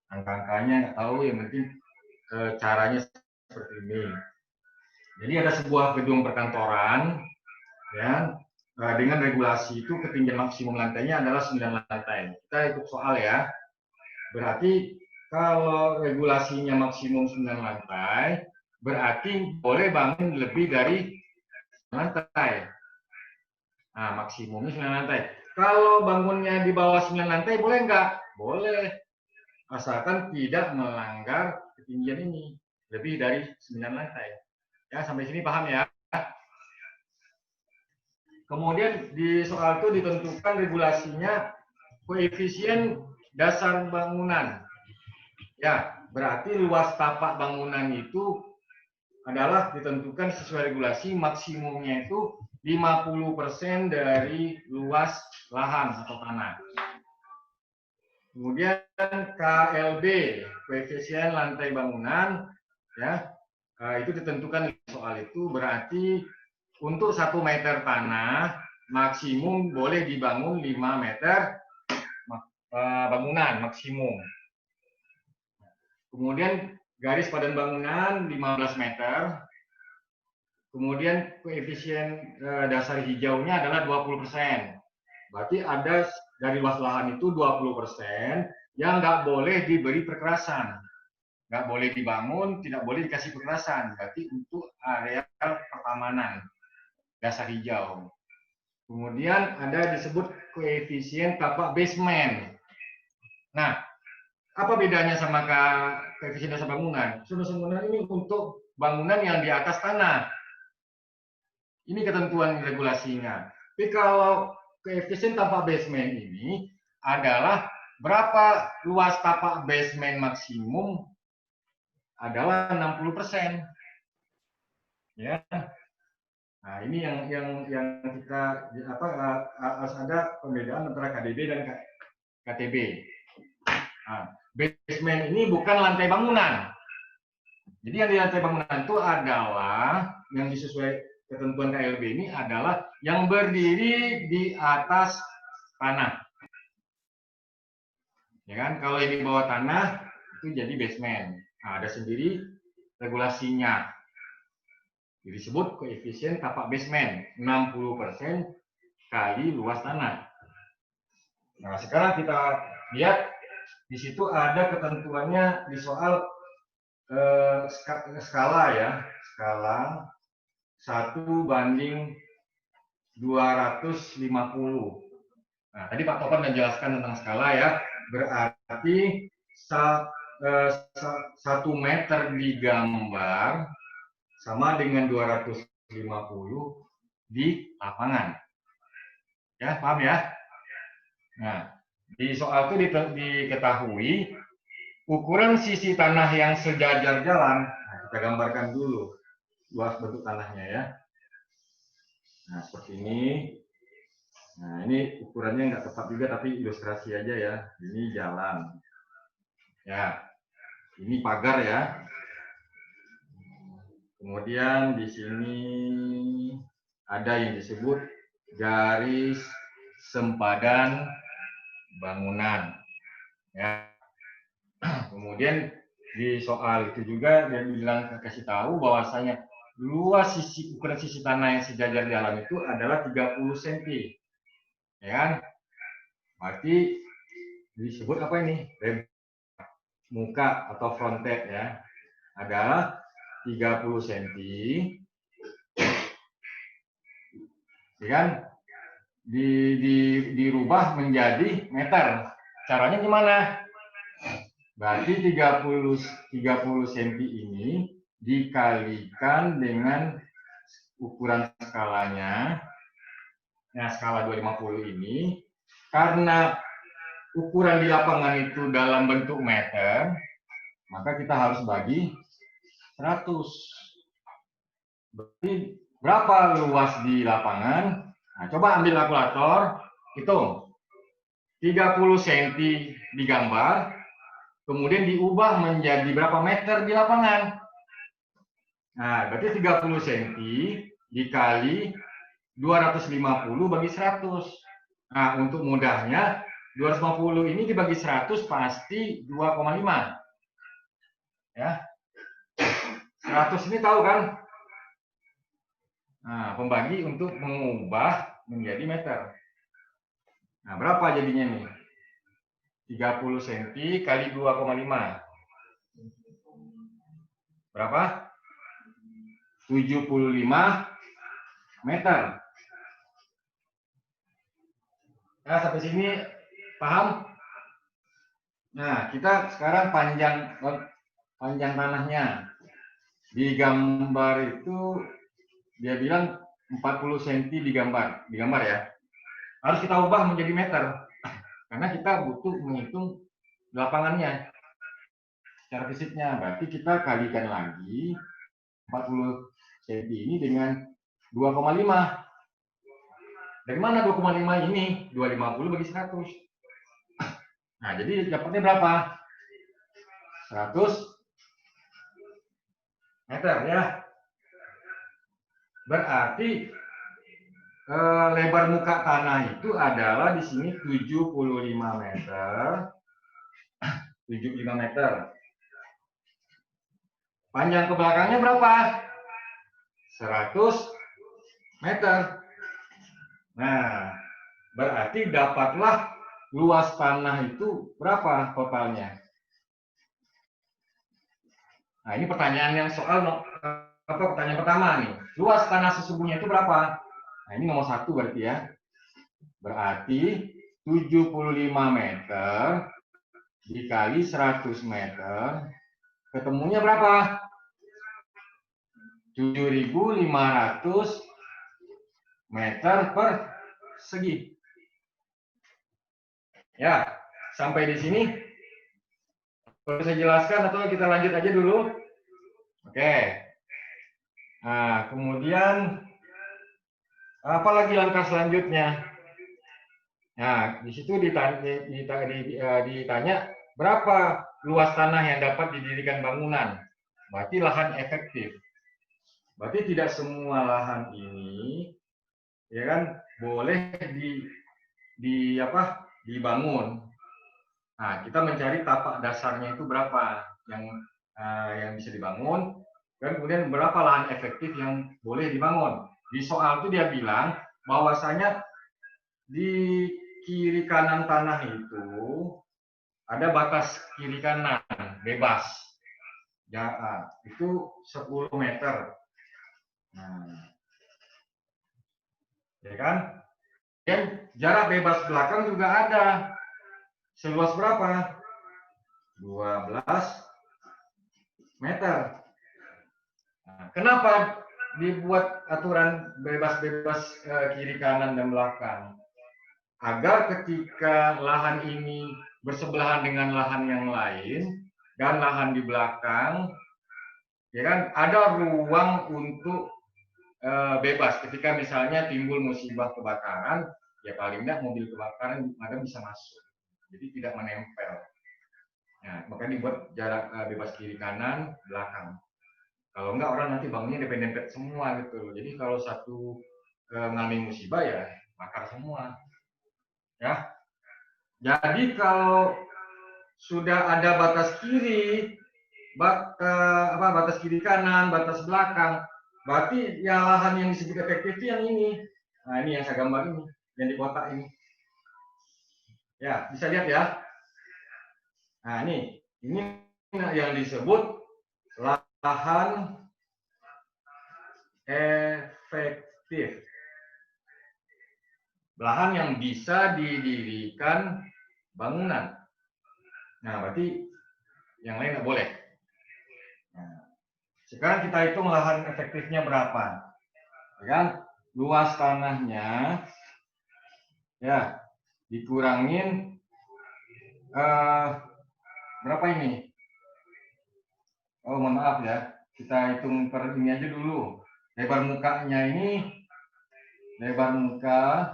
angka-angkanya, nggak tahu, yang penting caranya seperti ini. Jadi ada sebuah gedung perkantoran, ya, dengan regulasi itu ketinggian maksimum lantainya adalah 9 lantai. Kita ikut soal ya. Berarti kalau regulasinya maksimum 9 lantai, berarti boleh bangun lebih dari 9 lantai. Nah, maksimumnya 9 lantai. Kalau bangunnya di bawah 9 lantai, boleh nggak? Boleh. Asalkan tidak melanggar ketinggian ini. Lebih dari 9 lantai. Ya, sampai sini paham ya? Kemudian di soal itu ditentukan regulasinya koefisien dasar bangunan. Ya, berarti luas tapak bangunan itu adalah ditentukan sesuai regulasi, maksimumnya itu 50% dari luas lahan atau tanah. Kemudian KLB, koefisien lantai bangunan, ya, itu ditentukan soal itu, berarti untuk 1 meter tanah maksimum boleh dibangun 5 meter bangunan maksimum. Kemudian garis padan bangunan 15 meter. Kemudian koefisien dasar hijaunya adalah 20%. Berarti ada dari luas lahan itu 20% yang nggak boleh diberi perkerasan. Nggak boleh dibangun, tidak boleh dikasih perkerasan. Berarti untuk area pertamanan dasar hijau. Kemudian ada disebut koefisien tapak basement. Nah, apa bedanya sama koefisien dasar bangunan? Bangunan ini untuk bangunan yang di atas tanah. Ini ketentuan regulasinya. Tapi kalau koefisien tapak basement ini adalah berapa luas tapak basement maksimum adalah 60%. Ya. Nah, ini yang kita harus ada pembedaan antara KDB dan KTB. Nah, basement ini bukan lantai bangunan. Jadi yang di lantai bangunan itu adalah yang disesuai ketentuan KLB ini adalah yang berdiri di atas tanah. Ya kan? Kalau ini bawah tanah itu jadi basement. Nah, ada sendiri regulasinya. Disebut koefisien tapak basement 60% kali luas tanah. Nah, sekarang kita lihat di situ ada ketentuannya di soal skala ya, skala 1:250. Nah, tadi Pak Topan menjelaskan tentang skala ya, berarti 1 meter digambar sama dengan 250 di lapangan. Ya, paham ya? Nah, di soal itu diketahui ukuran sisi tanah yang sejajar jalan. Nah, kita gambarkan dulu luas bentuk tanahnya ya. Nah, seperti ini. Nah, ini ukurannya nggak tepat juga, tapi ilustrasi aja ya. Ini jalan. Ya, ini pagar ya. Kemudian di sini ada yang disebut garis sempadan bangunan. Ya. Kemudian di soal itu juga dia bilang, kasih tahu bahwasanya luas ukuran sisi tanah yang sejajar jalan itu adalah 30 cm. Ya kan? Berarti disebut apa ini? Muka atau frontet ya. Adalah 30 cm. Ya kan? Dirubah menjadi meter. Caranya gimana? Berarti 30 cm ini dikalikan dengan ukuran skalanya. Nah, skala 250 ini karena ukuran di lapangan itu dalam bentuk meter, maka kita harus bagi 100. Berarti berapa luas di lapangan? Nah, coba ambil kalkulator, hitung. 30 cm digambar, kemudian diubah menjadi berapa meter di lapangan. Nah, berarti 30 cm dikali 250 bagi 100. Nah, untuk mudahnya 250 ini dibagi 100 pasti 2,5. Ya. 100 ini tahu kan? Nah, pembagi untuk mengubah menjadi meter. Nah, berapa jadinya nih? 30 cm kali 2,5. Berapa? 75 meter. Nah, sampai sini paham? Nah, kita sekarang panjang tanahnya. Di gambar itu dia bilang 40 cm digambar ya. Harus kita ubah menjadi meter. Karena kita butuh menghitung lapangannya secara fisiknya. Berarti kita kalikan lagi 40 cm ini dengan 2,5. Dari mana 2,5 ini? 250 bagi 100. Nah, jadi dapatnya berapa? 100 meter ya. Berarti lebar muka tanah itu adalah di sini 75 meter. 75 meter. Panjang ke belakangnya berapa? 100 meter. Nah, berarti dapatlah luas tanah itu berapa totalnya? Nah, ini pertanyaan yang pertanyaan pertama nih. Luas tanah sesungguhnya itu berapa? Nah, ini nomor 1 berarti ya. Berarti 75 meter dikali 100 meter, ketemunya berapa? 7.500 meter persegi. Ya, sampai di sini perlu saya jelaskan atau kita lanjut aja dulu? Oke. Nah, kemudian apa lagi langkah selanjutnya? Nah, di situ ditanya berapa luas tanah yang dapat didirikan bangunan. Berarti lahan efektif. Berarti tidak semua lahan ini, ya kan, boleh dibangun. Nah, kita mencari tapak dasarnya itu berapa yang bisa dibangun, dan kemudian berapa lahan efektif yang boleh dibangun. Di soal itu dia bilang bahwasanya di kiri kanan tanah itu ada batas kiri kanan bebas. Ya, itu 10 meter. Nah, ya kan? Dan jarak bebas belakang juga ada. Seluas berapa? 12 meter. Nah, kenapa dibuat aturan bebas-bebas kiri kanan dan belakang? Agar ketika lahan ini bersebelahan dengan lahan yang lain dan lahan di belakang, ya kan, ada ruang untuk bebas. Ketika misalnya timbul musibah kebakaran, ya paling tidak mobil kebakaran bisa masuk, jadi tidak menempel. Nah, makanya dibuat jarak bebas kiri kanan belakang. Kalau enggak orang nanti bangunnya dempet-dempet semua gitu. Jadi kalau satu mengalami musibah ya bakar semua. Ya. Jadi kalau sudah ada batas kiri, batas kiri kanan, batas belakang, berarti yang lahan yang disebut efektif itu yang ini. Nah, ini yang saya gambar ini, yang di kotak ini. Ya, bisa lihat ya. Nah, ini yang disebut lahan efektif. Lahan yang bisa didirikan bangunan. Nah, berarti yang lain nggak boleh. Nah, sekarang kita hitung lahan efektifnya berapa. Ya kan? Luas tanahnya ya dikurangin berapa ini? Oh, mohon maaf ya. Kita hitung per ini aja dulu. Lebar mukanya ini, lebar muka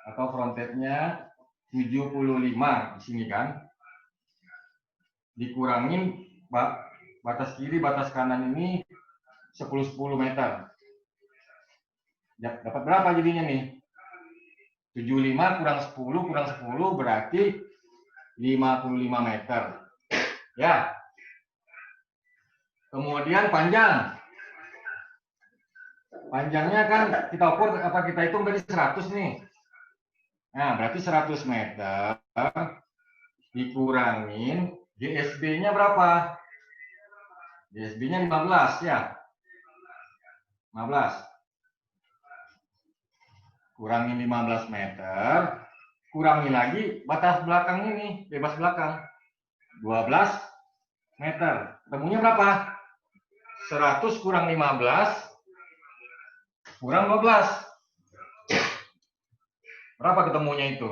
atau frontetnya 75 di sini kan. Dikurangin batas kiri, batas kanan ini 10 meter. Dapat berapa jadinya nih? 75 kurang 10 berarti 55 meter. Ya. Kemudian panjang. Panjangnya kan kita ukur, kita hitung dari 100 nih. Nah, berarti 100 meter dikurangin GSB-nya berapa? GSB-nya 15 ya. 15. Kurangin 15 meter, kurangi lagi batas belakang ini, bebas belakang. 12 meter. Ketemunya berapa? 100 kurang 15 kurang 12. Berapa ketemunya itu?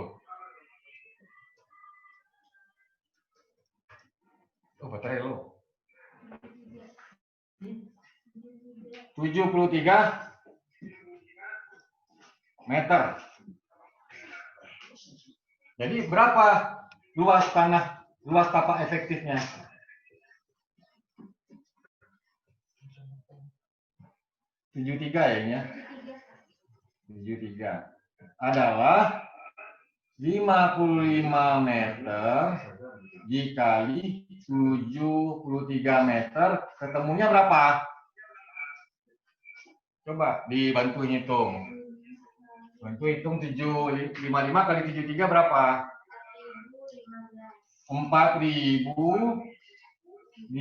Oh, baterai lo. 73 meter. Jadi berapa luas tapak efektifnya? 73 ya ini ya. 73 adalah 55 meter dikali 73 meter, ketemunya berapa? Coba dibantu hitung. Bantu hitung 755 kali 73 berapa? 4015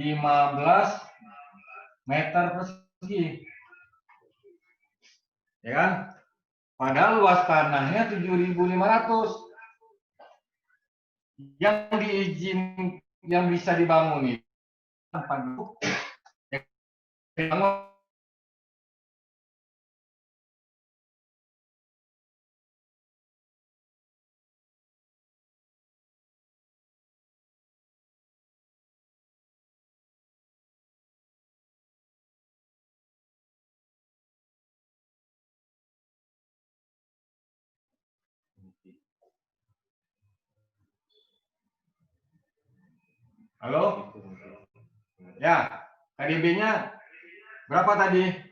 meter persegi. Ya kan? Padahal luas tanahnya 7.500. Yang bisa dibangun itu halo? Ya, KDB-nya berapa tadi?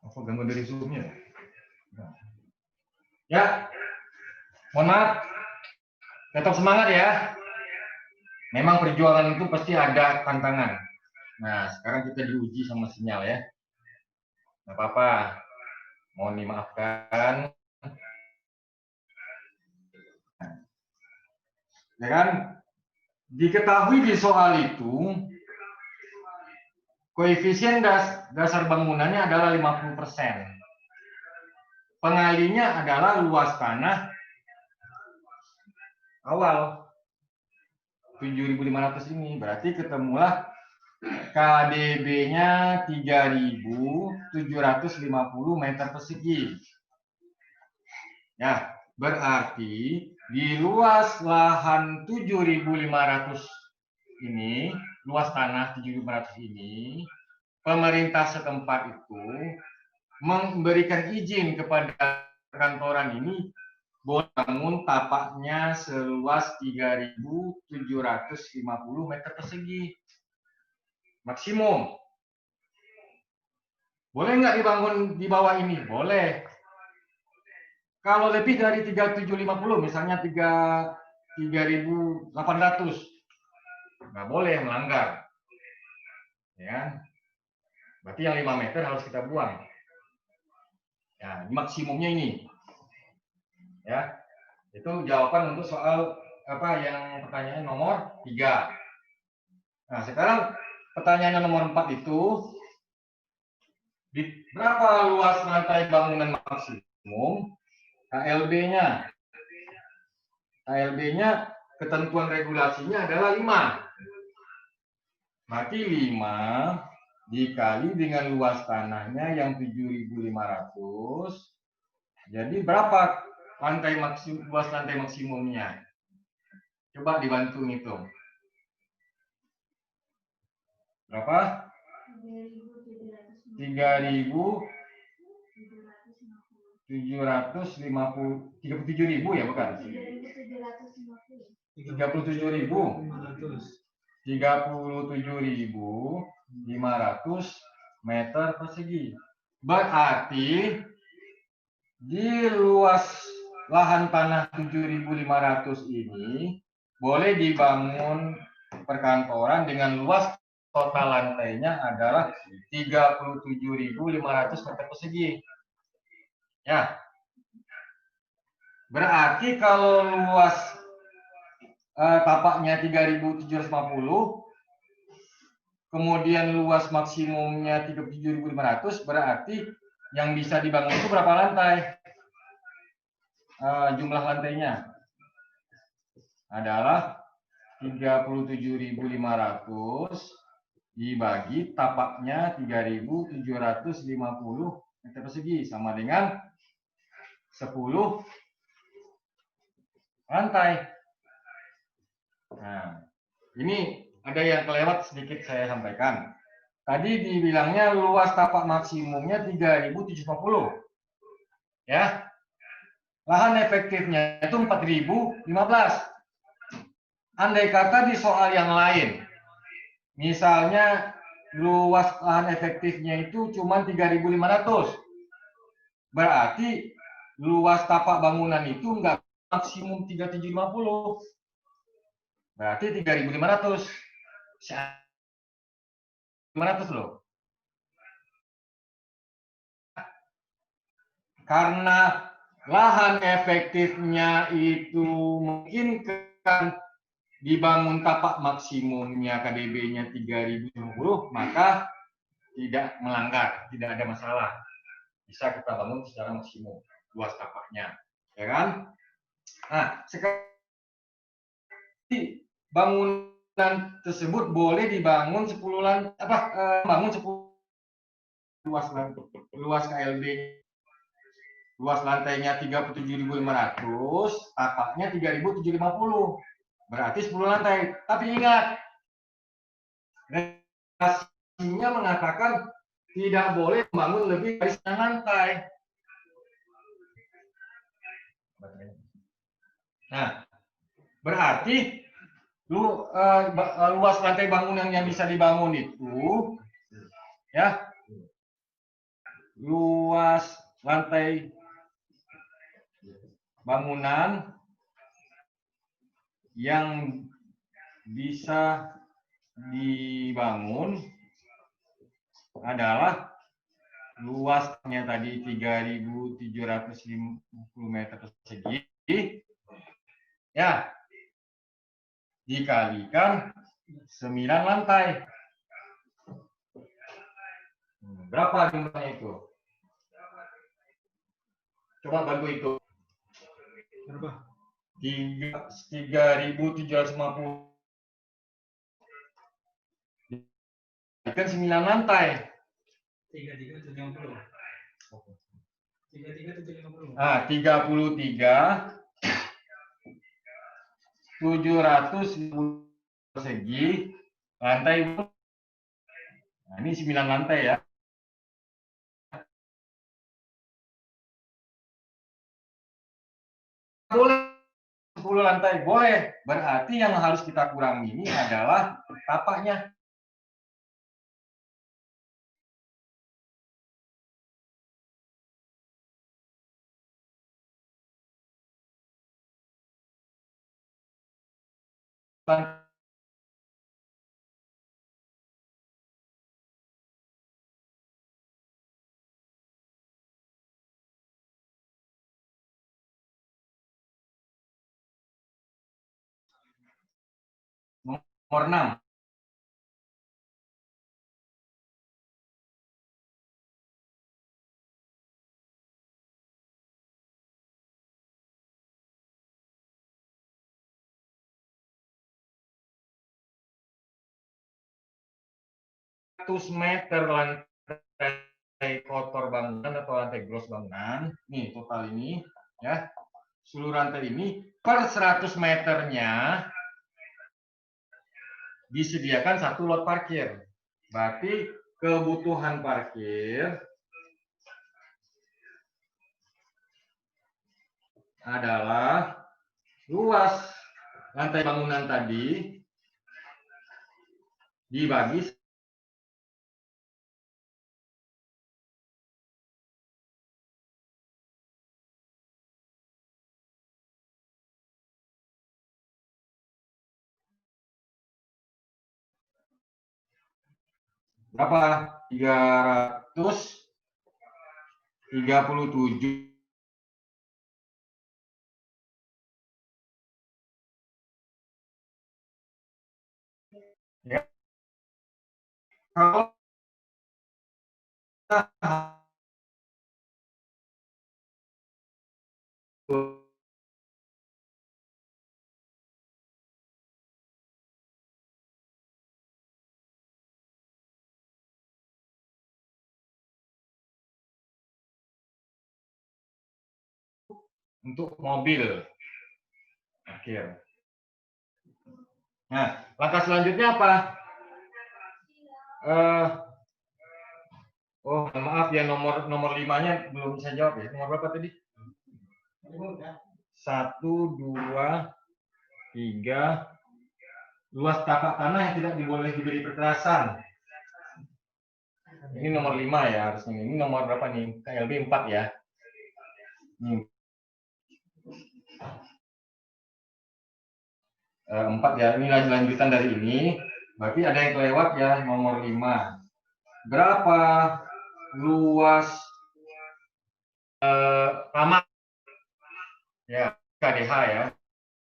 Apa gangguan dari Zoom-nya? Ya, mohon maaf. Tetap semangat ya. Memang perjuangan itu pasti ada tantangan. Nah, sekarang kita diuji sama sinyal ya. Nggak apa-apa. Mohon dimaafkan. Ya kan? Diketahui di soal itu, koefisien dasar bangunannya adalah 50%. Pengalinya adalah luas tanah awal 7.500 ini. Berarti ketemulah KDB-nya 3.750 meter persegi. Ya, berarti di luas lahan 7.500 ini, luas tanah 7.500 ini, pemerintah setempat itu memberikan izin kepada kantoran ini bangun tapaknya seluas 3.750 meter persegi. Maksimum. Boleh nggak dibangun di bawah ini? Boleh. Kalau lebih dari 3.750, misalnya 3.800, nggak boleh melanggar. Ya. Berarti yang 5 meter harus kita buang. Ya, maksimumnya ini. Ya. Itu jawaban untuk soal yang pertanyaan nomor 3. Nah, sekarang pertanyaan nomor 4 itu, berapa luas lantai bangunan maksimum? KLB-nya. KLB-nya ketentuan regulasinya adalah 5. Berarti 5 dikali dengan luas tanahnya yang 7.500. Jadi berapa luas lantai maksimumnya? Coba dibantu ngitung. Berapa? 37.000 ya, bukan? 37.500 meter persegi. Berarti di luas lahan tanah 7.500 ini boleh dibangun perkantoran dengan luas total lantainya adalah 37.500 meter persegi. Ya. Berarti kalau luas tapaknya 3.750, kemudian luas maksimumnya 37.500, berarti yang bisa dibangun itu berapa lantai? Jumlah lantainya adalah 37.500 dibagi tapaknya 3.750 meter persegi sama dengan 10 lantai. Nah, ini ada yang kelewat sedikit saya sampaikan. Tadi dibilangnya luas tapak maksimumnya 3.750. Ya. Lahan efektifnya itu 4.015. Andai kata di soal yang lain, misalnya luas lahan efektifnya itu cuma 3.500. Berarti luas tapak bangunan itu enggak maksimum 3.750. Berarti 3.500. 500 loh. Karena lahan efektifnya itu mungkin dibangun tapak maksimumnya KDB-nya 3.050, maka tidak melanggar, tidak ada masalah. Bisa kita bangun secara maksimum luas tapaknya, ya kan? Nah, sekarang bangunan tersebut boleh dibangun 10 bangun 10 luas KLB, luas lantainya 37.500, tapaknya 3.750. Berarti 10 lantai. Tapi ingat, regulasinya mengatakan tidak boleh membangun lebih dari 9 lantai. Nah, berarti luas lantai bangunan yang bisa dibangun itu, ya, luas lantai bangunan yang bisa dibangun adalah luasnya tadi 3.750 meter persegi, ya, dikalikan 9 lantai. Berapa jumlahnya itu? Coba bantu itu. Berapa? 3.750 kan 9 lantai. 33.750. Ah, 33.750 persegi lantai. Nah, ini 9 lantai ya. Boleh 10 lantai, boleh. Berarti yang harus kita kurangi ini adalah tapaknya. Nomor 6. meter lantai kotor bangunan atau lantai gross bangunan, nih total ini ya, seluruh lantai ini per 100 meternya disediakan satu lot parkir. Berarti kebutuhan parkir adalah luas lantai bangunan tadi dibagi berapa? 337 ya. Kalau untuk mobil parkir. Nah, langkah selanjutnya apa? Oh, maaf ya, nomor 5-nya belum saya jawab ya. Nomor berapa tadi? 1, 2, 3. Luas tapak tanah yang tidak boleh diberi perkerasan. Ini nomor 5 ya harusnya. Ini nomor berapa nih? KLB 4 ya. Ini 4 ya. Ini lanjutan dari ini. Berarti ada yang kelewat ya, nomor 5. Berapa luas taman? Ya, KDH ya.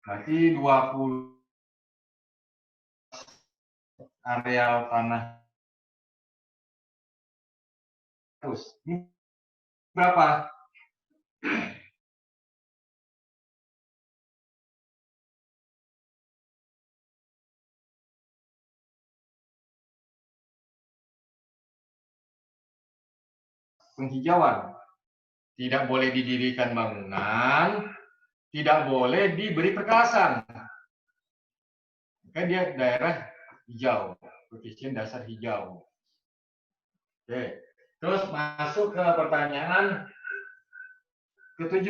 Berarti 20 areal tanah. Terus ini berapa? Penghijauan. Tidak boleh didirikan bangunan, tidak boleh diberi perkerasan. Maka dia daerah hijau, koefisien dasar hijau. Oke. Terus masuk ke pertanyaan ke-7.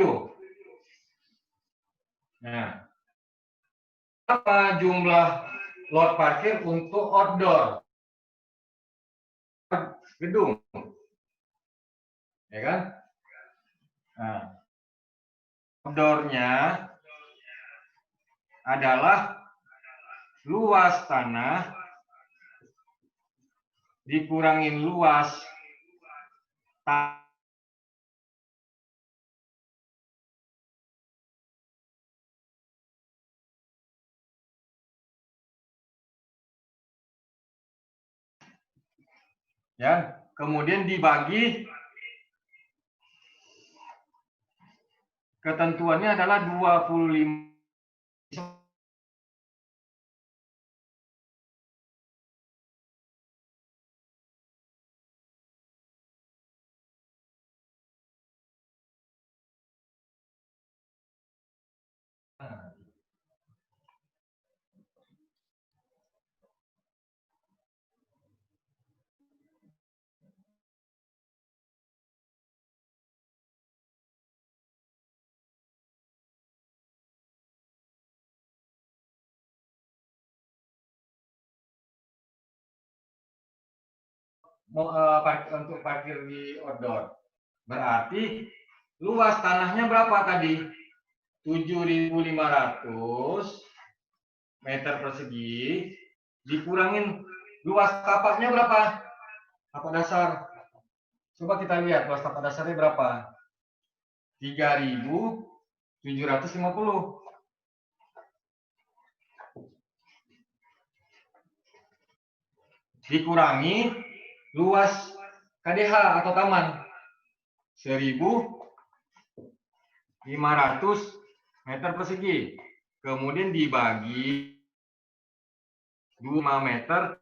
Nah, apa jumlah lot parkir untuk outdoor gedung? Ya kan? Nah, outdoor-nya adalah luas tanah dikurangin luas tanah ya, kemudian dibagi, ketentuannya adalah 25. Untuk parkir di outdoor. Berarti luas tanahnya berapa tadi? 7.500 meter persegi dikurangin luas tapaknya berapa? Tapak dasar. Coba kita lihat luas tapak dasarnya berapa? 3.750. Dikurangi luas KDH atau taman 1.500 meter persegi, kemudian dibagi 5 meter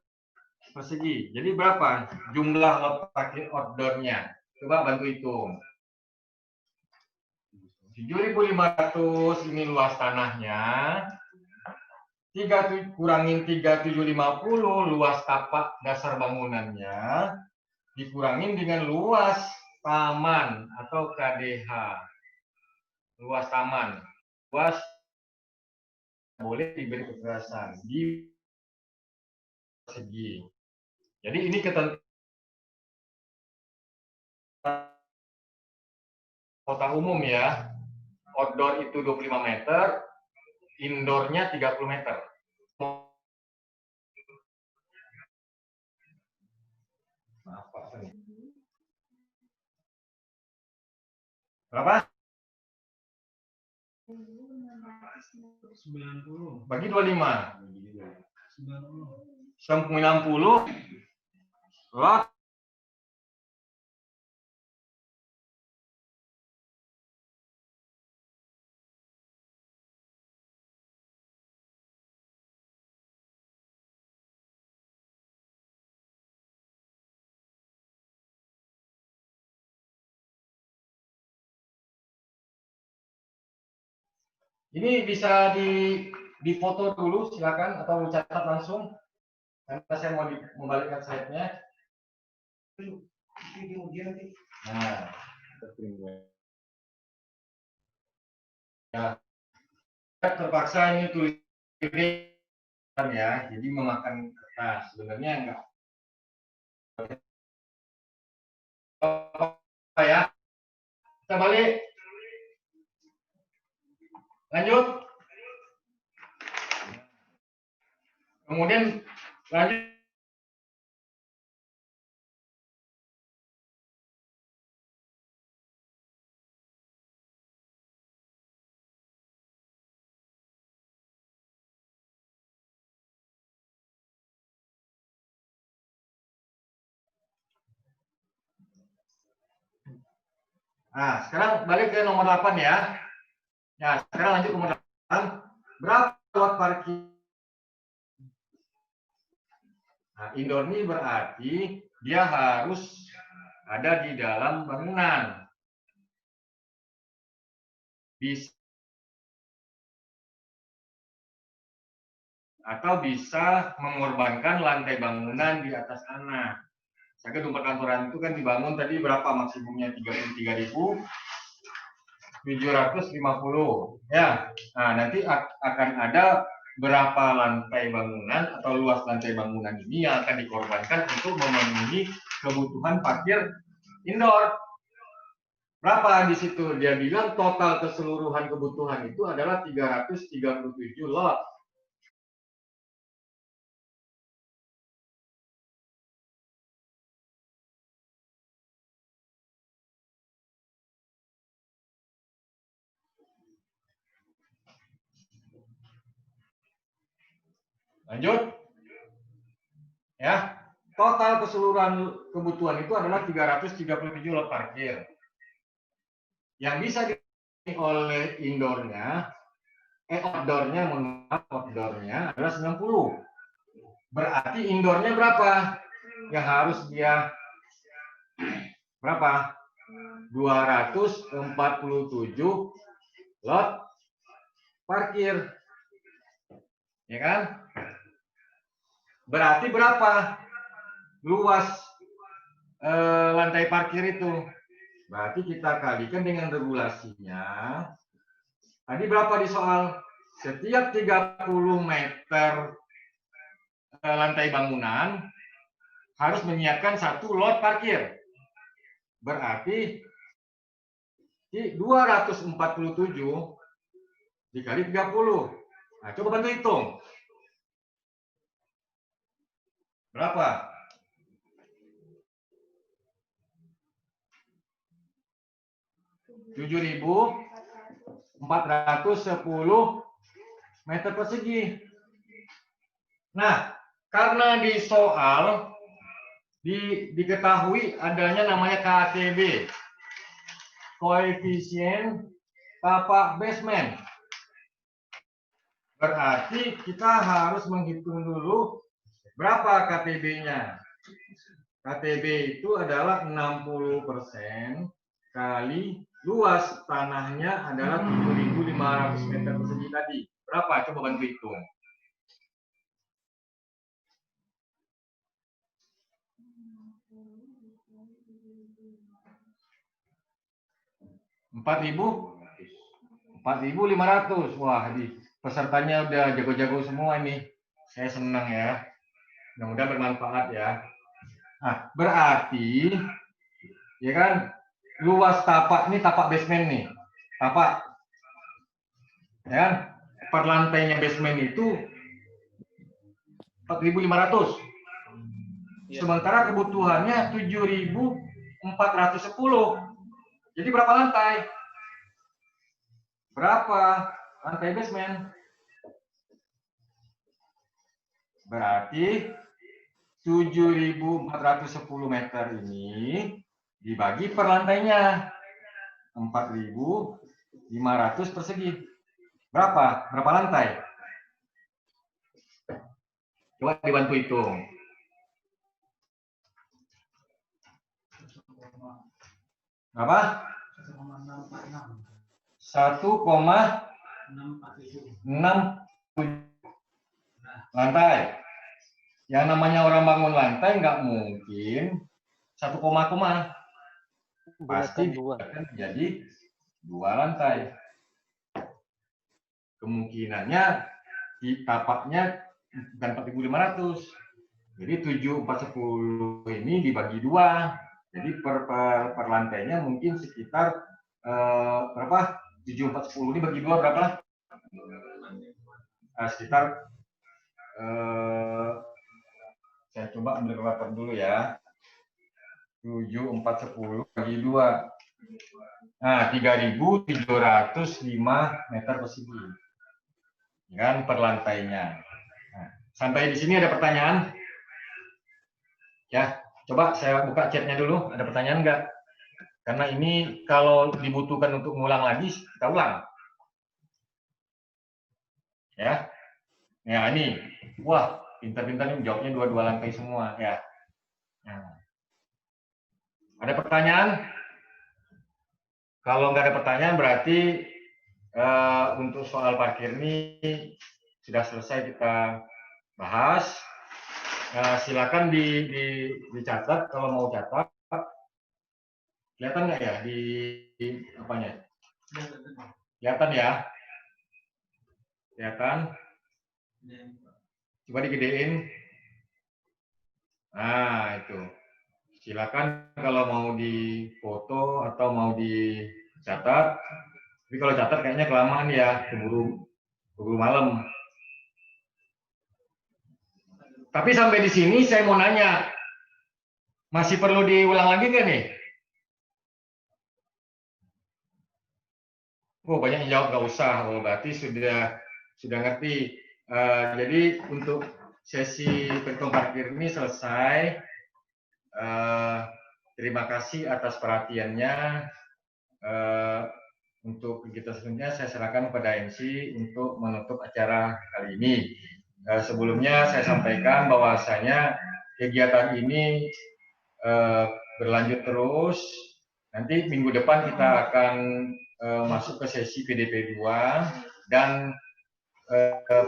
persegi. Jadi berapa jumlah lot parkir outdoor-nya? Coba bantu hitung. 7.500 ini luas tanahnya. Kurangin 3.750 luas tapak dasar bangunannya, dikurangin dengan luas taman atau KDH. Luas taman. Luas boleh diberi kekerasan di segi. Jadi ini ketentuan kota umum ya. Outdoor itu 25 meter, indoornya 30 meter. Berapa? 90. Bagi 25. 90. Lot. Ini bisa difoto dulu silakan atau catat langsung karena saya mau membalikkan slide-nya. Nah, ya, terpaksa ini tulis ya, jadi memakan kertas. Sebenarnya enggak apa ya. Kita balik. Lanjut. Kemudian lanjut. Nah, sekarang balik ke nomor 8 ya. Nah, sekarang lanjut ke nomor 8. Berapa lot parkir? Nah, indoor ini berarti dia harus ada di dalam bangunan. Bisa atau bisa mengorbankan lantai bangunan di atas tanah. Saya gedung perkantoran itu kan dibangun tadi berapa maksimumnya 33.750 ya. Nah, nanti akan ada berapa lantai bangunan atau luas lantai bangunan ini yang akan dikorbankan untuk memenuhi kebutuhan parkir indoor. Berapa di situ? Dia bilang total keseluruhan kebutuhan itu adalah 337 lot. Lanjut. Ya, total keseluruhan kebutuhan itu adalah 337 lot parkir. Yang bisa dipenuhi oleh indoornya, outdoornya adalah 90. Berarti indoornya berapa? Yang harus dia berapa? 247 lot parkir. Ya kan? Berarti berapa luas lantai parkir itu? Berarti kita kalikan dengan regulasinya. Tadi berapa di soal? Setiap 30 meter lantai bangunan harus menyiapkan 1 lot parkir. Berarti 247 dikali 30. Nah, coba bantu hitung. Berapa? 7.410 meter persegi. Nah, karena di soal diketahui adanya namanya KTB, koefisien tapak basement. Berarti kita harus menghitung dulu Berapa KTB-nya? KTB itu adalah 60% kali luas tanahnya adalah 7.500 meter persegi tadi. Berapa? Coba bantu hitung. 4.500. Wah, pesertanya udah jago-jago semua ini. Saya senang ya. Mudah-mudahan bermanfaat ya. Nah, berarti ya kan luas tapak ini tapak basement nih. Tapak ya kan? Per lantainya basement itu 4.500. Sementara kebutuhannya 7.410. Jadi berapa lantai? Berapa lantai basement? Berarti 7.410 meter ini dibagi per lantainya 4.500 persegi. Berapa? Berapa lantai? Coba dibantu hitung. Berapa? 1,6 lantai. Yang namanya orang bangun lantai nggak mungkin 1 koma. Pasti menjadi 2 lantai. Kemungkinannya di tapaknya bukan 4.500. Jadi 7.410 ini dibagi 2. Jadi per lantainya mungkin sekitar berapa? 7.410 ini bagi 2 berapa? Sekitar saya coba ambil kalkulator dulu ya. 7.410 bagi 2. Nah, 3.705 meter persegi. Kan per lantainya. Nah, sampai di sini ada pertanyaan? Ya, coba saya buka chatnya dulu. Ada pertanyaan nggak? Karena ini kalau dibutuhkan untuk ngulang lagi, kita ulang. Ya, ya ini, wah pintar-pintar nih jawabnya 2 lantai semua ya. Nah. Ada pertanyaan? Kalau nggak ada pertanyaan berarti untuk soal parkir ini sudah selesai kita bahas. Silakan dicatat kalau mau catat. Kelihatan nggak ya di apanya? Kelihatan ya? Kelihatan? Coba digedein. Nah, itu. Silakan kalau mau difoto atau mau dicatat. Tapi kalau catat kayaknya kelamaan ya, keburu malam. Tapi sampai di sini saya mau nanya, masih perlu diulang lagi nggak nih? Oh, banyak yang jawab nggak usah. Oh, berarti sudah ngerti. Jadi untuk sesi perhitung parkir ini selesai. Terima kasih atas perhatiannya. Untuk kegiatan selanjutnya saya serahkan kepada MC untuk menutup acara kali ini. Sebelumnya saya sampaikan bahwasanya kegiatan ini berlanjut terus. Nanti minggu depan kita akan masuk ke sesi PDP 2 dan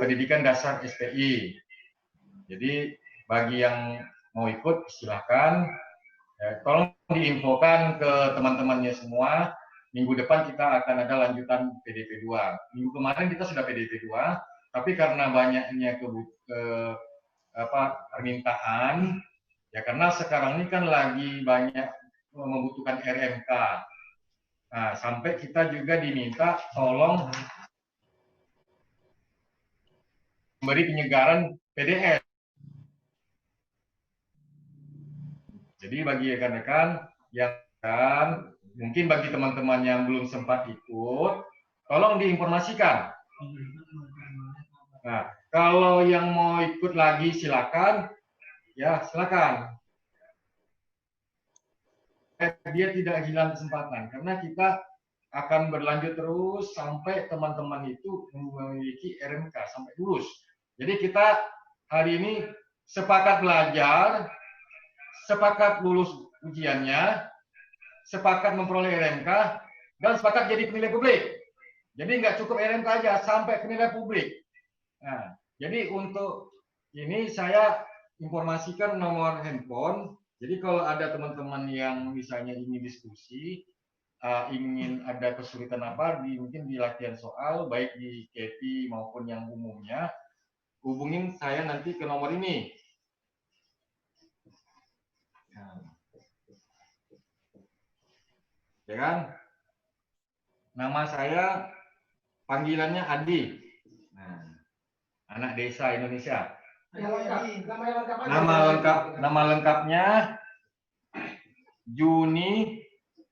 pendidikan dasar SPI. Jadi bagi yang mau ikut silahkan. Tolong diinfokan ke teman-temannya semua. Minggu depan kita akan ada lanjutan PDP 2. Minggu kemarin kita sudah PDP 2, tapi karena banyaknya permintaan, ya karena sekarang ini kan lagi banyak membutuhkan RMK. Nah, sampai kita juga diminta tolong memberi penyegaran PDF. Jadi bagi rekan-rekan yang mungkin bagi teman-teman yang belum sempat ikut, tolong diinformasikan. Nah, kalau yang mau ikut lagi silakan, ya silakan. Dia tidak hilang kesempatan karena kita akan berlanjut terus sampai teman-teman itu memiliki RMK sampai lulus. Jadi kita hari ini sepakat belajar, sepakat lulus ujiannya, sepakat memperoleh RMK, dan sepakat jadi penilai publik. Jadi nggak cukup RMK aja, sampai penilai publik. Nah, jadi untuk ini saya informasikan nomor handphone. Jadi kalau ada teman-teman yang misalnya ingin diskusi, ingin ada kesulitan apa, mungkin di latihan soal, baik di KP maupun yang umumnya, hubungin saya nanti ke nomor ini. Ya kan? Nama saya panggilannya Adi. Nah, anak desa Indonesia. Nama lengkapnya Juni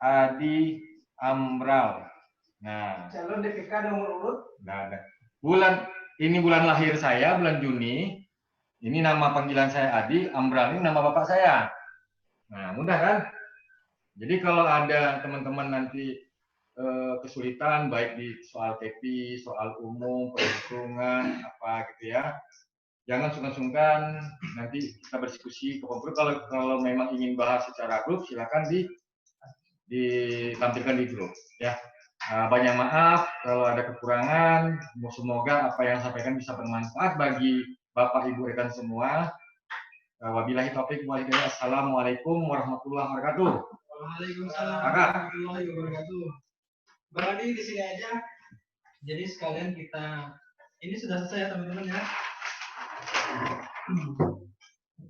Adi Amral. Nah, calon DPK nomor urut? Nggak ada. Bulan lahir saya bulan Juni. Ini nama panggilan saya Adi, Amral ini nama bapak saya. Nah, mudah kan? Jadi kalau ada teman-teman nanti kesulitan baik di soal TP, soal umum, perhitungan, apa gitu ya, jangan sungkan-sungkan, nanti kita berdiskusi ke grup. Kalau memang ingin bahas secara grup, silakan ditampilkan di grup ya. Banyak maaf kalau ada kekurangan, semoga apa yang sampaikan bisa bermanfaat bagi Bapak Ibu rekan semua. Wabillahi taufiq wal hidayah. Assalamualaikum warahmatullahi wabarakatuh. Waalaikumsalam warahmatullahi wabarakatuh. Berarti di sini aja. Jadi sekalian kita ini sudah selesai ya teman-teman ya.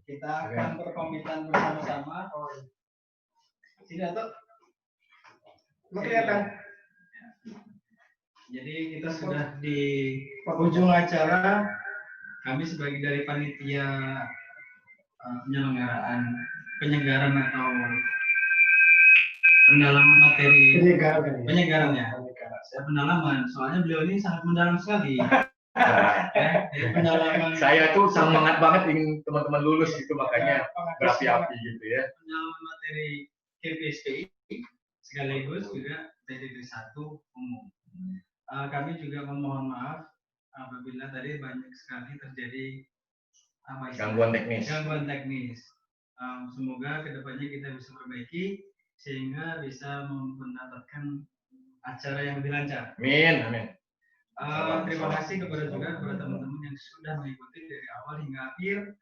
Kita akan berkomitmen bersama-sama. Sini atau kelihatan. Jadi kita sudah di ujung acara. Kami sebagai dari panitia penyelenggaran atau pendalaman materi penyegaran ya. Saya pendalaman, soalnya beliau ini sangat mendalam sekali. Pendalaman. Saya tuh semangat banget ingin teman-teman lulus itu, makanya berapi-api gitu ya. Pendalaman materi KPSPI sekaligus juga TDP 1 umum. Kami juga memohon maaf apabila tadi banyak sekali terjadi gangguan teknis. Semoga kedepannya kita bisa perbaiki sehingga bisa mendapatkan acara yang lebih lancar. Amin. Terima kasih kepada teman-teman yang sudah mengikuti dari awal hingga akhir.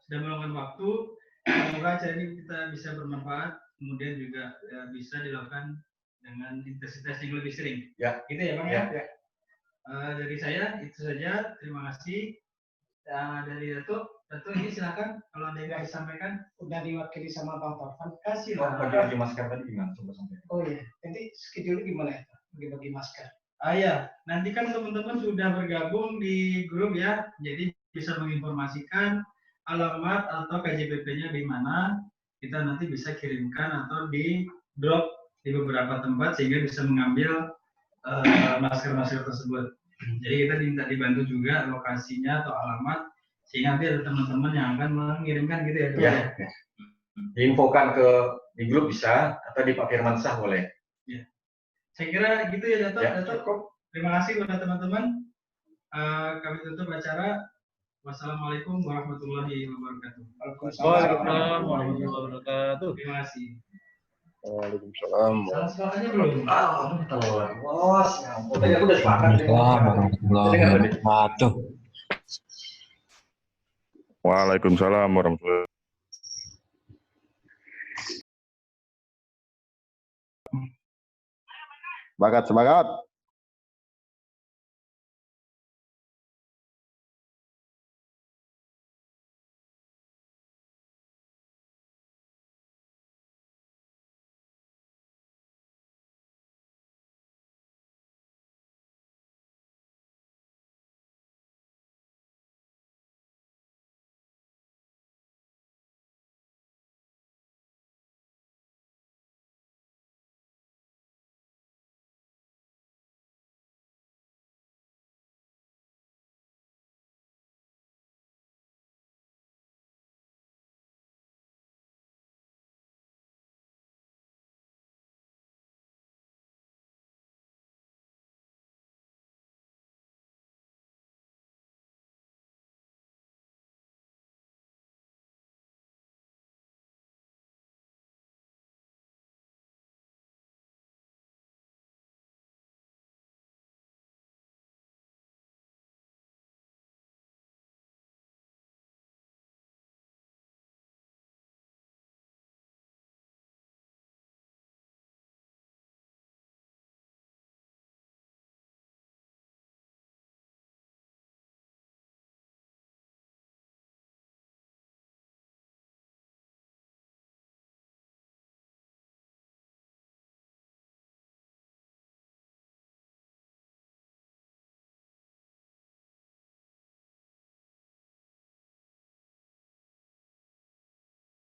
Sudah meluangkan waktu. Semoga acara ini kita bisa bermanfaat, kemudian juga bisa dilakukan dengan intensitas yang lebih sering. Ya. Gitu ya Bang ya. Dari saya itu saja. Terima kasih. Dari Dato ini silakan kalau ada yang mau disampaikan. Udah diwakili sama Bang Taufan. Kasih lah. Bagi masker tadi gimana? Coba sampaikan. Oh iya. Nanti schedule gimana ya? Bagi masker. Ya. Nanti kan teman-teman sudah bergabung di grup ya. Jadi bisa menginformasikan alamat atau KJPP-nya di mana. Kita nanti bisa kirimkan atau di drop di beberapa tempat sehingga bisa mengambil masker-masker tersebut. Jadi kita minta dibantu juga lokasinya atau alamat sehingga nanti ada teman-teman yang akan mengirimkan gitu ya. Ya. Diinfokan di grup bisa atau di Pak Firman Sah boleh. Ya. Saya kira gitu ya Dato. Terima kasih kepada teman-teman. Kami tutup acara. Wassalamualaikum warahmatullahi wabarakatuh. Waalaikumsalam warahmatullahi wabarakatuh. Terima kasih. Waalaikumsalam. Salah suaranya belum? Bos, tadi aku udah sepakat. Waalaikumsalam warahmatullahi wabarakatuh. Semangat.